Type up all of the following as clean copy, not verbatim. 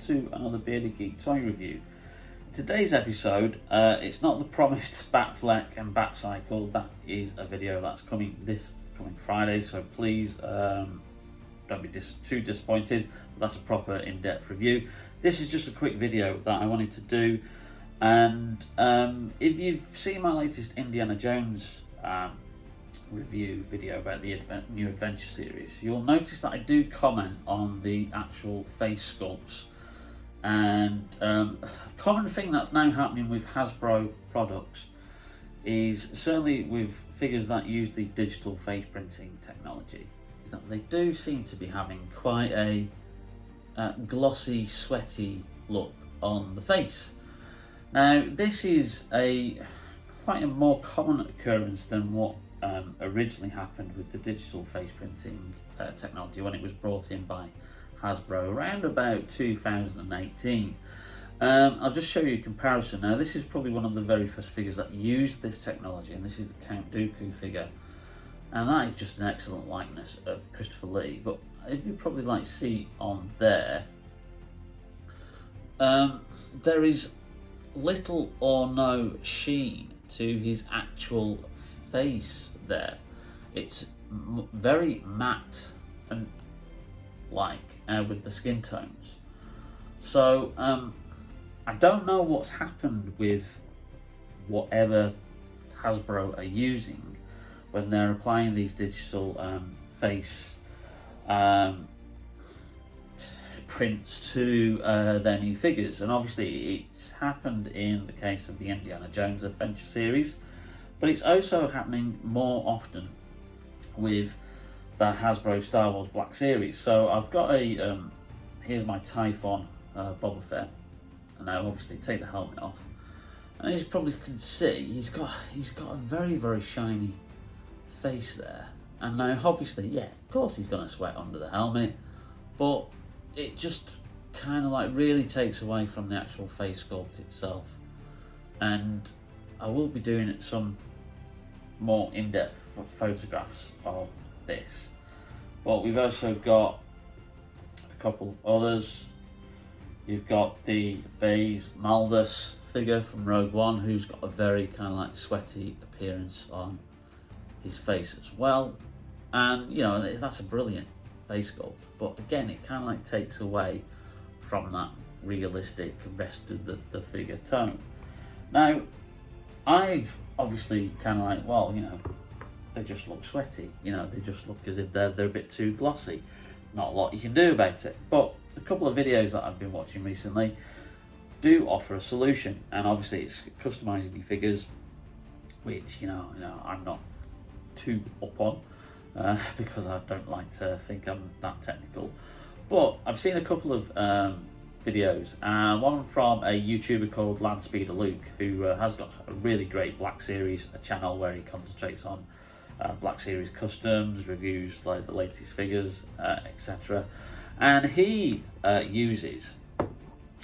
to another Bearded Geek toy review. Today's episode, it's not the promised Batfleck and Bat Cycle. That is a video that's coming this coming Friday, so please don't be too disappointed. That's a proper in-depth review. This is just a quick video that I wanted to do, and if you've seen my latest Indiana Jones review video about the new adventure series, you'll notice that I do comment on the actual face sculpts. And a common thing that's now happening with Hasbro products is, certainly with figures that use the digital face printing technology, is that they do seem to be having quite a glossy, sweaty look on the face. Now, this is quite a more common occurrence than what originally happened with the digital face printing technology when it was brought in by Hasbro around about 2018. I'll just show you a comparison. Now, this is probably one of the very first figures that used this technology, and this is the Count Dooku figure, and that is just an excellent likeness of Christopher Lee. But if you probably like see on there, there is little or no sheen to his actual face there. It's very matte and with the skin tones. So I don't know what's happened with whatever Hasbro are using when they're applying these digital face prints to their new figures. And obviously it's happened in the case of the Indiana Jones adventure series, but it's also happening more often with the Hasbro Star Wars Black Series. So I've got here's my Typhon Boba Fett, and now obviously take the helmet off, and as you probably can see, he's got a very shiny face there. And now obviously, yeah, of course he's gonna sweat under the helmet, but it just kind of like really takes away from the actual face sculpt itself. And I will be doing some more in-depth photographs of this, but we've also got a couple of others. You've got the Baze Malbus figure from Rogue One, who's got a very kind of like sweaty appearance on his face as well, and you know, that's a brilliant face sculpt, but again it kind of like takes away from that realistic rest of the figure tone. Now, I've obviously kind of like, well, you know, they just look sweaty, you know, they just look as if they're a bit too glossy. Not a lot you can do about it, but a couple of videos that I've been watching recently do offer a solution, and obviously it's customizing your figures, which you know I'm not too up on because I don't like to think I'm that technical. But I've seen a couple of videos, and one from a YouTuber called Landspeeder Luke, who has got a really great Black Series channel where he concentrates on Black Series customs, reviews like the latest figures, etc. And he uses,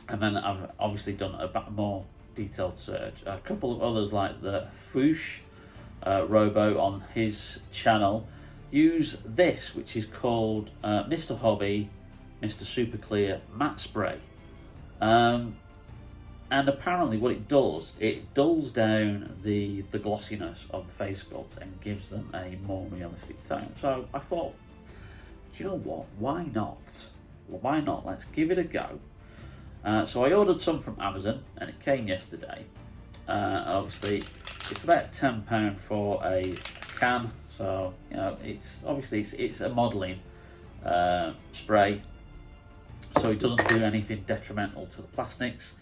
and then I've obviously done a more detailed search, a couple of others like the Foosh Robo on his channel use this, which is called Mr. Hobby Mr. Super Clear Matte Spray. And apparently what it dulls down the glossiness of the face sculpt and gives them a more realistic tone. So I thought, do you know what, why not? Well, why not? Let's give it a go. So I ordered some from Amazon, and it came yesterday. Obviously it's about £10 for a can, so you know, it's obviously it's a modelling spray, so it doesn't do anything detrimental to the plastics.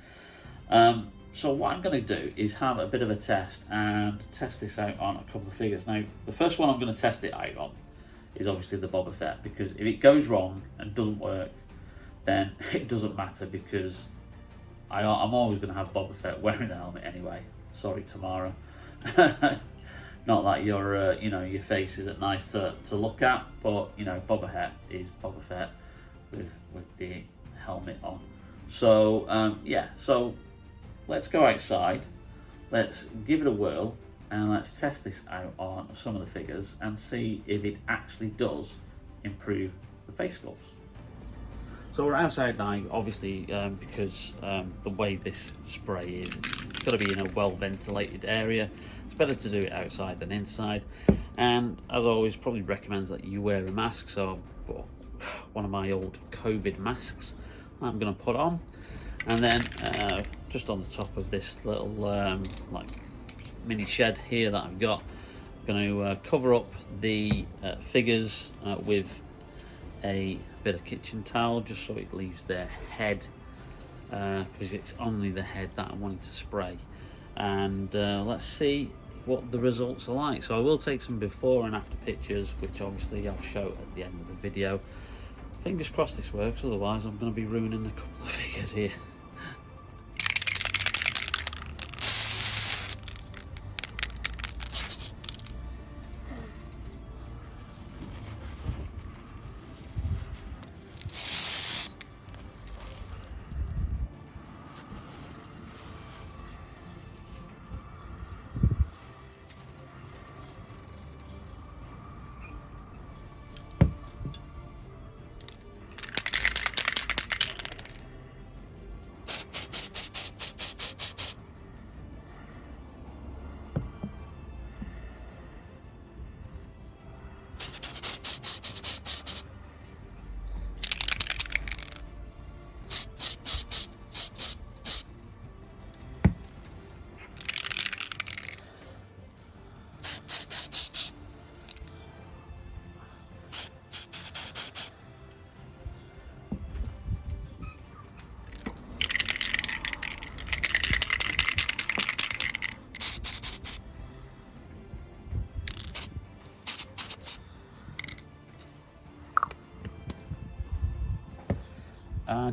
So what I'm going to do is have a bit of a test and test this out on a couple of figures. Now, the first one I'm going to test it out on is obviously the Boba Fett, because if it goes wrong and doesn't work, then it doesn't matter, because I'm always going to have Boba Fett wearing the helmet anyway. Sorry, Tamara. Not that your you know, your face isn't nice to look at, but you know, Boba Fett is Boba Fett with the helmet on. So yeah, so let's go outside, let's give it a whirl, and let's test this out on some of the figures and see if it actually does improve the face sculpts. So we're outside now, obviously, because the way this spray is, it's got to be in a well ventilated area. It's better to do it outside than inside. And as always, probably recommends that you wear a mask. So I've got one of my old COVID masks I'm going to put on, and then just on the top of this little like mini shed here that I've got, I'm going to cover up the figures with a bit of kitchen towel, just so it leaves their head, because it's only the head that I wanted to spray. And let's see what the results are like. So I will take some before and after pictures, which obviously I'll show at the end of the video. Fingers crossed this works, otherwise I'm going to be ruining a couple of figures here.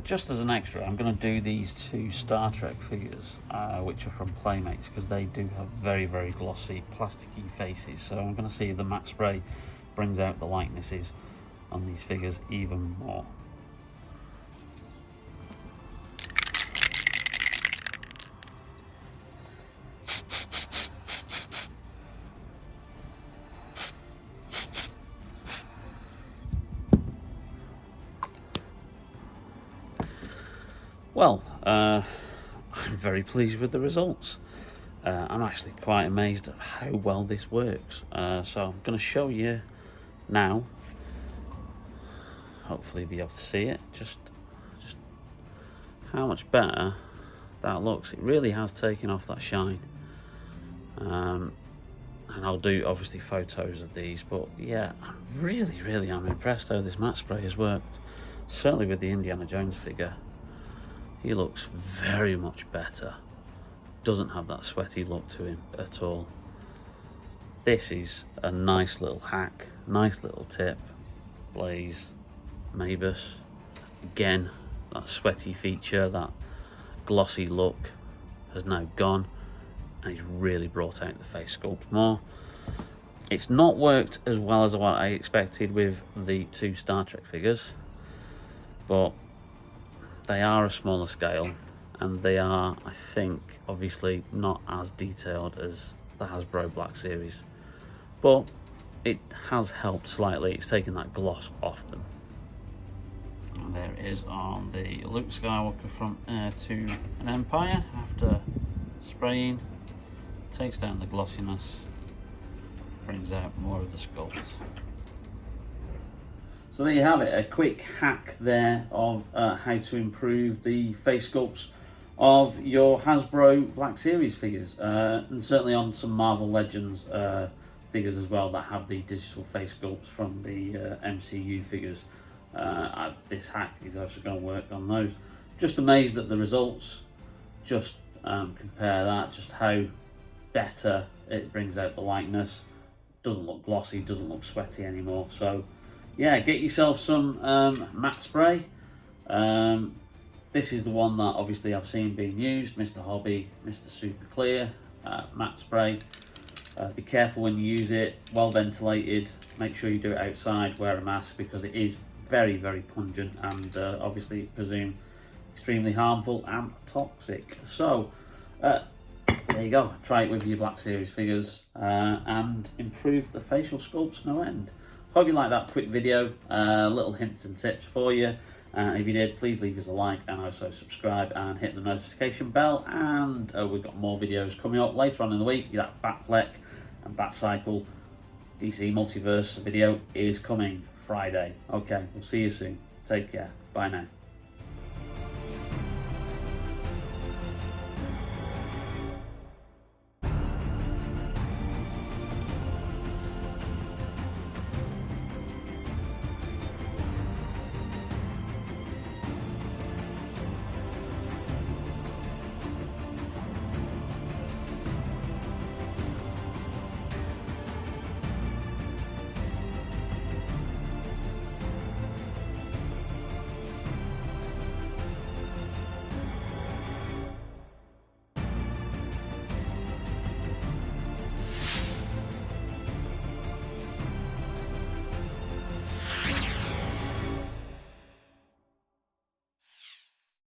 Just as an extra, I'm going to do these two Star Trek figures, which are from Playmates, because they do have very, very glossy, plasticky faces. So I'm going to see if the matte spray brings out the likenesses on these figures even more. Well, I'm very pleased with the results. I'm actually quite amazed at how well this works. So I'm going to show you now. Hopefully you'll be able to see it. Just how much better that looks. It really has taken off that shine. And I'll do obviously photos of these, but yeah, really I'm impressed how this matte spray has worked. Certainly with the Indiana Jones figure. He looks very much better. Doesn't have that sweaty look to him at all. This is a nice little hack, nice little tip. Blaze, Maebus. Again, that sweaty feature, that glossy look has now gone, and he's really brought out the face sculpt more. It's not worked as well as what I expected with the two Star Trek figures, but they are a smaller scale, and they are, I think, obviously not as detailed as the Hasbro Black Series, but it has helped slightly. It's taken that gloss off them. And there it is on the Luke Skywalker from Heir to an Empire. After spraying, takes down the glossiness, brings out more of the sculpts. So there you have it, a quick hack there of how to improve the face sculpts of your Hasbro Black Series figures, and certainly on some Marvel Legends figures as well that have the digital face sculpts from the MCU figures. This hack is also going to work on those. Just amazed at the results. Just compare that, just how better it brings out the likeness. Doesn't look glossy, doesn't look sweaty anymore. So yeah, get yourself some matte spray. This is the one that obviously I've seen being used, Mr. Hobby, Mr. Super Clear matte spray. Be careful when you use it, well ventilated, make sure you do it outside, wear a mask, because it is very, very pungent and obviously, presume, extremely harmful and toxic. So there you go, try it with your Black Series figures and improve the facial sculpts no end. Hope you like that quick video, little hints and tips for you. And if you did, please leave us a like and also subscribe and hit the notification bell. And we've got more videos coming up later on in the week. That Batfleck and Batcycle DC Multiverse video is coming Friday. Okay, we'll see you soon. Take care. Bye now.